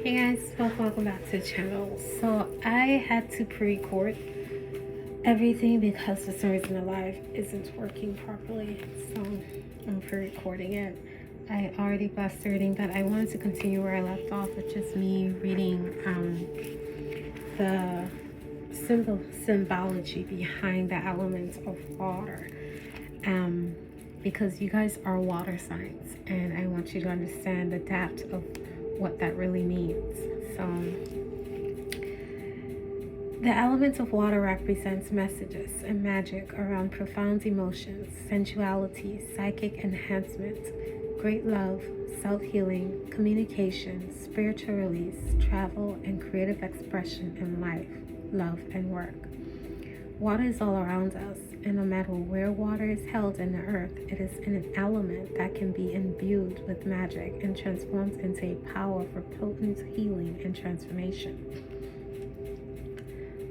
Hey guys, welcome back to the channel. So I had to pre-record everything because for some reason the live isn't working properly, so I'm pre-recording it. I already blessed everything, but I wanted to continue where I left off, which is me reading the symbology behind the elements of water, because you guys are water signs and I want you to understand the depth of what that really means. So the element of water represents messages and magic around profound emotions, sensuality, psychic enhancement, great love, self-healing, communication, spiritual release, travel, and creative expression in life, love, and work. Water is all around us, and no matter where water is held in the earth, it is an element that can be imbued with magic and transformed into a power for potent healing and transformation.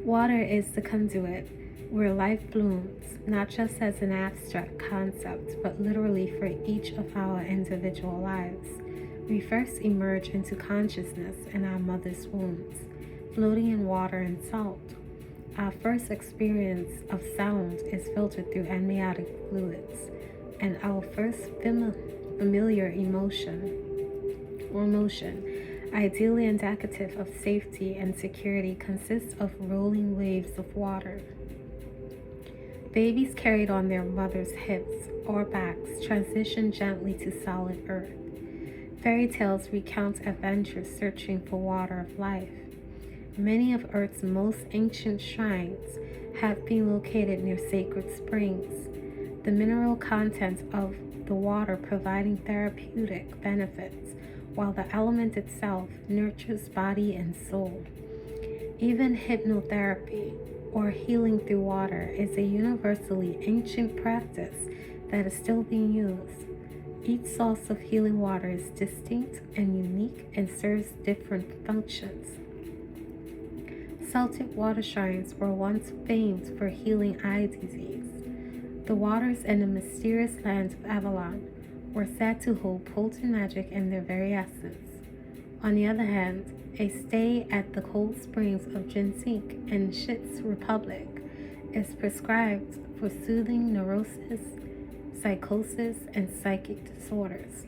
Water is the conduit where life blooms, not just as an abstract concept, but literally for each of our individual lives. We first emerge into consciousness in our mother's wombs, floating in water and salt. Our first experience of sound is filtered through amniotic fluids, and our first familiar emotion, ideally indicative of safety and security, consists of rolling waves of water. Babies carried on their mother's hips or backs transition gently to solid earth. Fairy tales recount adventures searching for water of life. Many of Earth's most ancient shrines have been located near sacred springs, the mineral content of the water providing therapeutic benefits, while the element itself nurtures body and soul. Even hypnotherapy, or healing through water, is a universally ancient practice that is still being used. Each source of healing water is distinct and unique and serves different functions. Celtic water shrines were once famed for healing eye disease. The waters in the mysterious land of Avalon were said to hold potent magic in their very essence. On the other hand, a stay at the cold springs of 𝐄𝐿𝐿 in Czech Republic is prescribed for soothing neurosis, psychosis, and psychic disorders.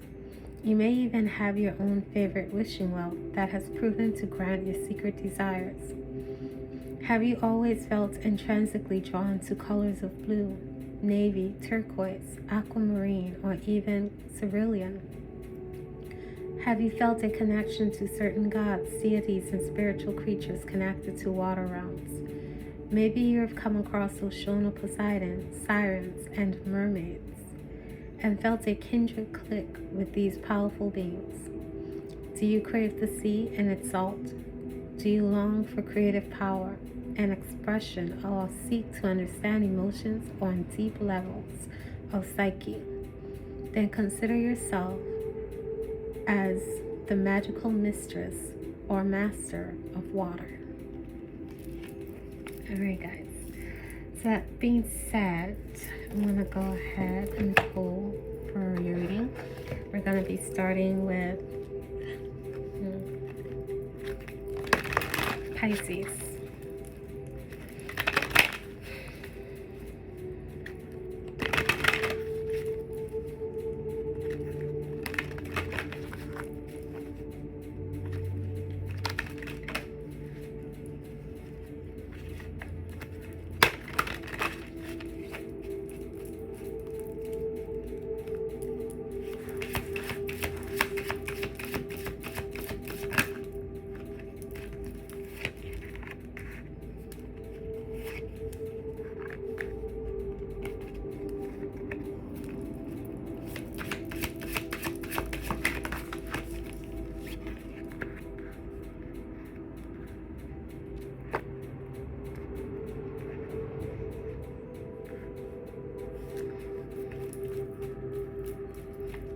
You may even have your own favorite wishing well that has proven to grant your secret desires. Have you always felt intrinsically drawn to colors of blue, navy, turquoise, aquamarine, or even cerulean? Have you felt a connection to certain gods, deities, and spiritual creatures connected to water realms? Maybe you have come across Oshun or Poseidon, sirens, and mermaids, and felt a kindred click with these powerful beings. Do you crave the sea and its salt? Do you long for creative power and expression, or seek to understand emotions on deep levels of psyche? Then consider yourself as the magical mistress or master of water. Alright guys, so that being said, I'm going to go ahead and pull for your reading. We're going to be starting with Pisces.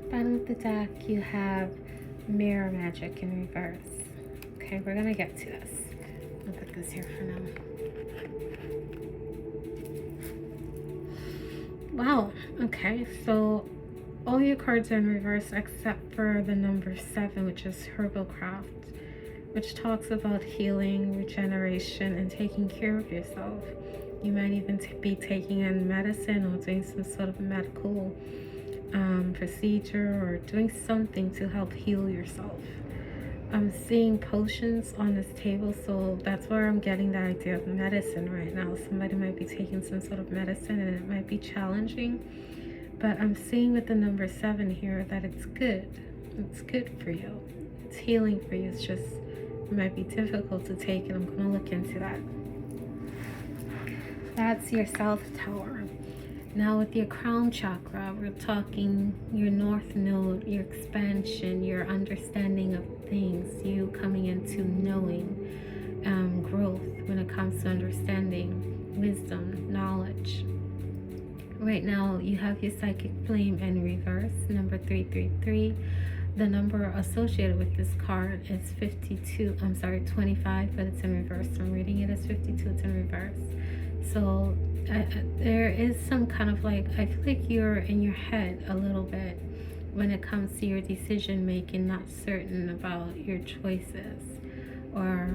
Bottom of the deck, you have mirror magic in reverse. Okay, we're gonna get to this. I'll put this here for now. Wow, okay, so all your cards are in reverse except for the number 7, which is herbal craft. which talks about healing, regeneration, and taking care of yourself. You might even be taking in medicine or doing some sort of medical procedure or doing something to help heal yourself. I'm seeing potions on this table, so that's where I'm getting the idea of medicine right now. Somebody might be taking some sort of medicine and it might be challenging, but I'm seeing with the number 7 here that it's good. It's good for you. It's healing for you. It's just, it might be difficult to take it. I'm going to look into that. That's your South Tower. Now with your crown chakra, we're talking your north node, your expansion, your understanding of things, you coming into knowing, growth when it comes to understanding, wisdom, knowledge. Right now you have your psychic flame in reverse, number 333. The number associated with this card is 25, but it's in reverse. So I'm reading it as 52, it's in reverse. So there is some kind of like, I feel like you're in your head a little bit when it comes to your decision making, not certain about your choices. Or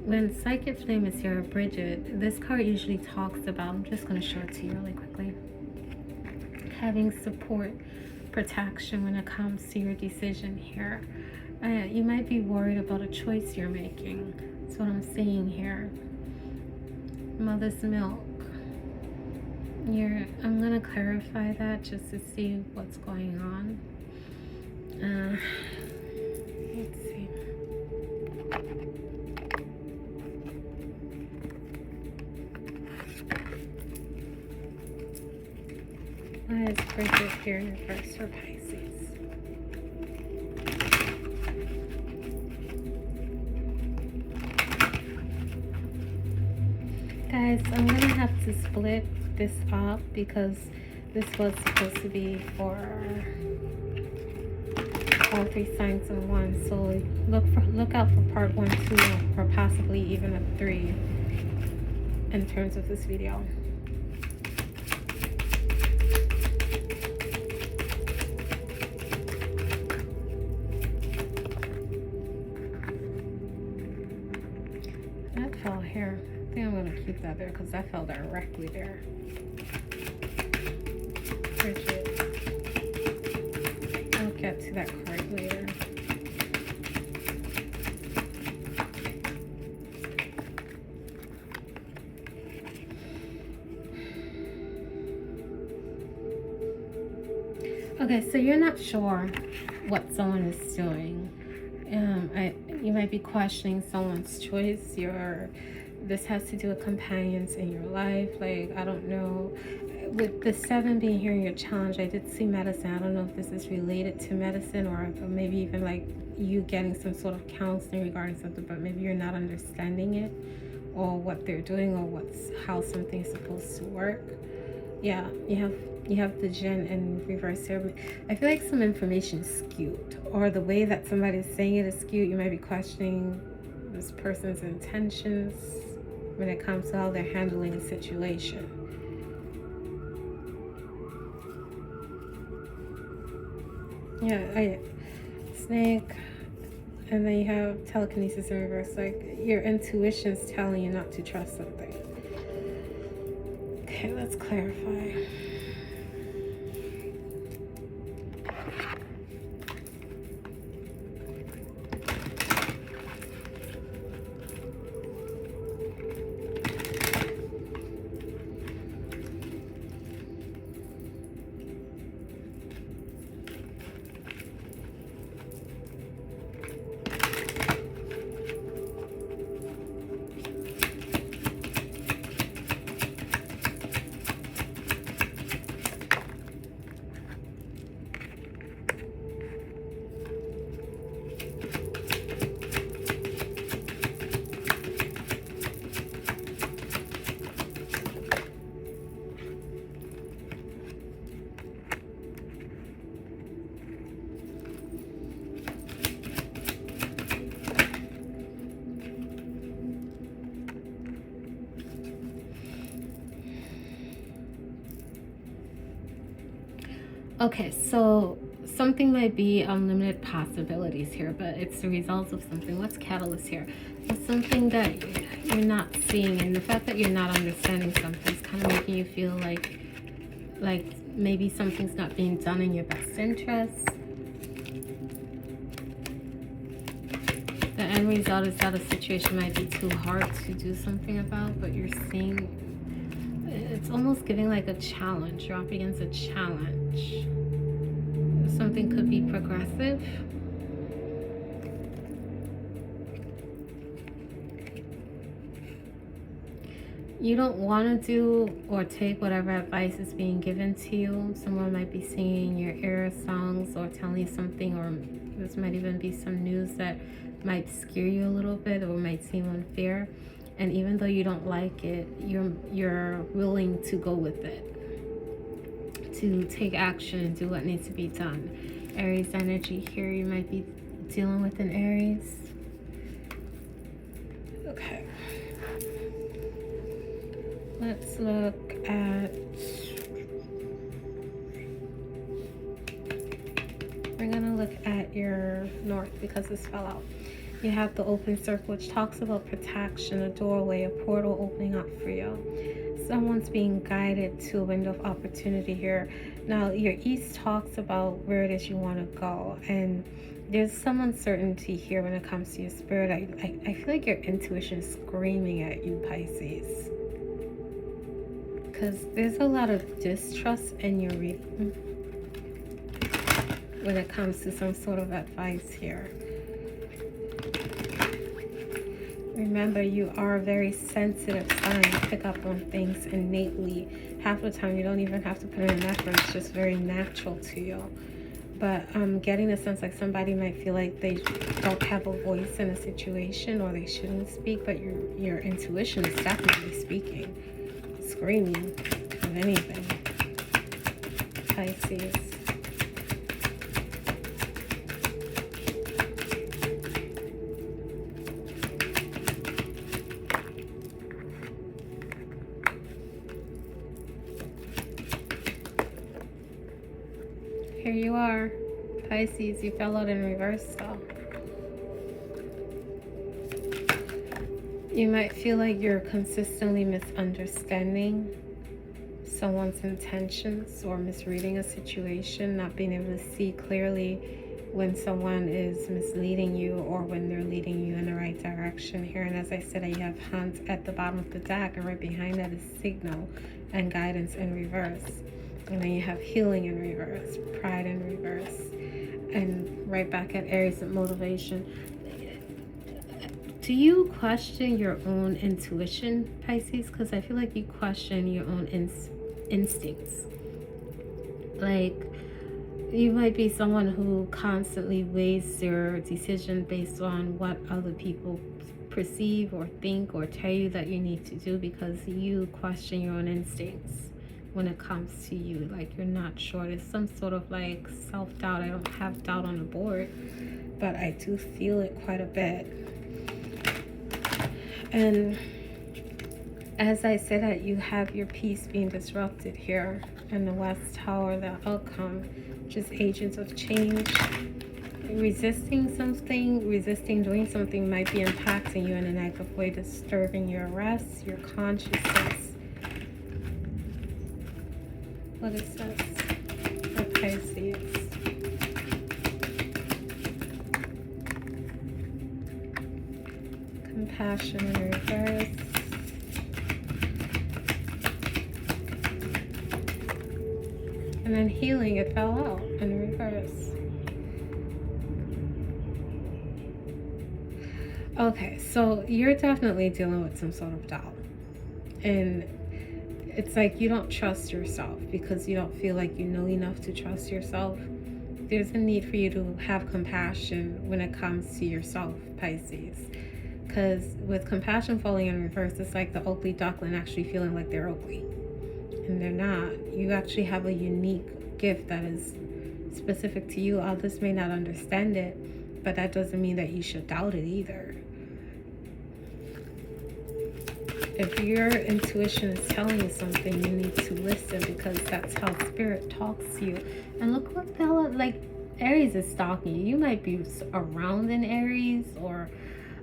when Psychic Flame is here, Bridget, this card usually talks about, I'm just going to show it to you really quickly, having support, protection when it comes to your decision here. You might be worried about a choice you're making. That's what I'm seeing here. Mother's milk. I'm going to clarify that just to see what's going on. Let's see. Why is Bridget here in reverse for Pisces? Guys, I'm going to have to split this up because this was supposed to be for all 3 signs in one. So look out for part 1, 2, or possibly even a 3 in terms of this video. That fell here. I think I'm going to keep that there because that fell directly there. Bridget. I'll get to that card later. Okay, so you're not sure what someone is doing. You might be questioning someone's choice. This has to do with companions in your life. Like, I don't know. With the 7 being here in your challenge, I did see medicine. I don't know if this is related to medicine or maybe even like you getting some sort of counseling regarding something, but maybe you're not understanding it or what they're doing or how something's supposed to work. Yeah, you have the Jinn in reverse here. I feel like some information is skewed, or the way that somebody's saying it is skewed. You might be questioning this person's intentions when it comes to how they're handling a situation. Yeah, snake, and then you have telekinesis in reverse. Like your intuition's telling you not to trust something. Okay, let's clarify. Okay, so something might be unlimited possibilities here, but it's the results of something. What's catalyst here? It's something that you're not seeing, and the fact that you're not understanding something is kind of making you feel like maybe something's not being done in your best interest. The end result is that a situation might be too hard to do something about, but you're seeing it's almost giving like a challenge. You're up against a challenge. Something could be progressive. You don't want to do or take whatever advice is being given to you. Someone might be singing your ear songs or telling you something, or this might even be some news that might scare you a little bit or might seem unfair. And even though you don't like it, you're willing to go with it, to take action and do what needs to be done. Aries energy here, you might be dealing with an Aries. Okay. Let's look at, we're gonna look at your north because this fell out. You have the open circle, which talks about protection, a doorway, a portal opening up for you. Someone's being guided to a window of opportunity here. Now, your east talks about where it is you want to go, and there's some uncertainty here when it comes to your spirit. I feel like your intuition is screaming at you, Pisces, because there's a lot of distrust in your reading when it comes to some sort of advice here. Remember, you are a very sensitive sign. You pick up on things innately. Half the time, you don't even have to put in an effort. It's just very natural to you. But I'm getting a sense like somebody might feel like they don't have a voice in a situation, or they shouldn't speak, but your intuition is definitely speaking, screaming of anything. Pisces. Here you are, Pisces. You fell out in reverse though. You might feel like you're consistently misunderstanding someone's intentions or misreading a situation, not being able to see clearly when someone is misleading you or when they're leading you in the right direction here. And as I said, you have Hunt at the bottom of the deck, and right behind that is Signal and Guidance in reverse. And then you have Healing in reverse, Pride in reverse, and right back at Aries and Motivation. Do you question your own intuition, Pisces? Because I feel like you question your own instincts. Like, you might be someone who constantly weighs their decision based on what other people perceive or think or tell you that you need to do, because you question your own instincts when it comes to you. Like, you're not sure. There's some sort of like self-doubt. I don't have doubt on the board, but I do feel it quite a bit. And as I said, that you have your peace being disrupted here in the West Tower, the outcome, just agents of change. Resisting something, resisting doing something might be impacting you in a negative way, disturbing your rest, your consciousness. What is this? Okay, see, Compassion in reverse. And then Healing, it fell out in reverse. Okay, so you're definitely dealing with some sort of doubt. And it's like you don't trust yourself because you don't feel like you know enough to trust yourself. There's a need for you to have compassion when it comes to yourself, Pisces. Because with compassion falling in reverse, it's like the ugly duckling actually feeling like they're ugly. And they're not. You actually have a unique gift that is specific to you. Others may not understand it, but that doesn't mean that you should doubt it either. If your intuition is telling you something, you need to listen, because that's how spirit talks to you. And look what fell out. Like, Aries is stalking you. You might be around an Aries, or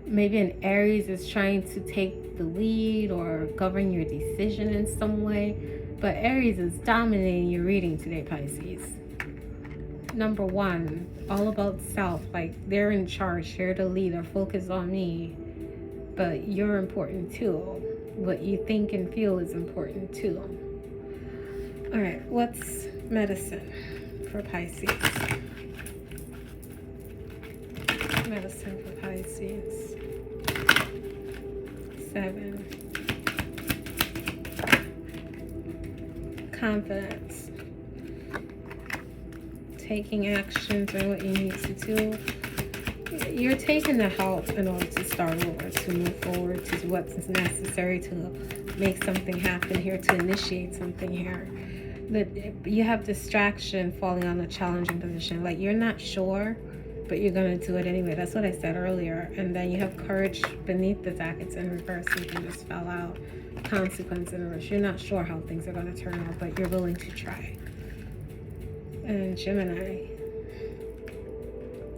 maybe an Aries is trying to take the lead or govern your decision in some way. But Aries is dominating your reading today, Pisces. Number one, all about self. Like, they're in charge, they're the leader, focus on me. But you're important too. What you think and feel is important too. All right, what's medicine for Pisces? Medicine for Pisces. 7. Confidence. Taking actions on what you need to do. You're taking the help in order to start over, to move forward, to do what's necessary to make something happen here, to initiate something here. That you have distraction falling on a challenging position. Like, you're not sure, but you're going to do it anyway. That's what I said earlier. And then you have courage beneath the deck. It's in reverse. Something just fell out. Consequence in reverse. You're not sure how things are going to turn out, but you're willing to try. And Gemini,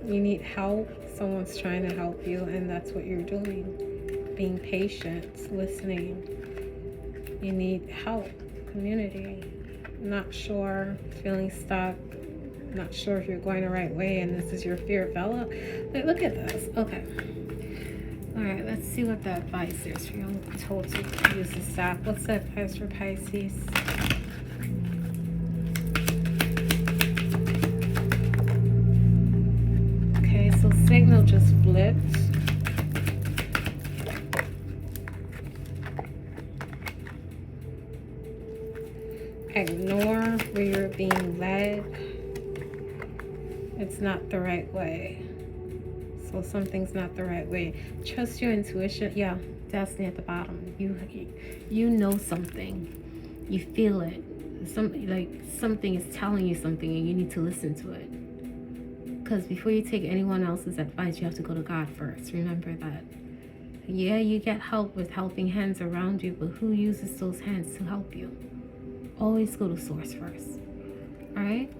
you need help. Someone's trying to help you, and that's what you're doing. Being patient, listening. You need help. Community. Not sure, feeling stuck, not sure if you're going the right way, and this is your fear develop. Look at this. Okay. All right, let's see what the advice is for you. I'm told to use the staff. What's the advice for Pisces? Okay, so signal just flipped. Ignore where you're being led. It's not the right way. So something's not the right way. Trust your intuition. Yeah, destiny at the bottom. You know something. You feel it. Something is telling you something, and you need to listen to it. Because before you take anyone else's advice, you have to go to God first. Remember that. Yeah, you get help with helping hands around you, but who uses those hands to help you? Always go to source first. All right?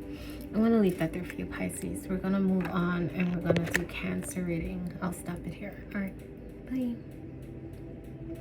I'm going to leave that there for you, Pisces. We're going to move on, and we're going to do Cancer reading. I'll stop it here. All right. Bye.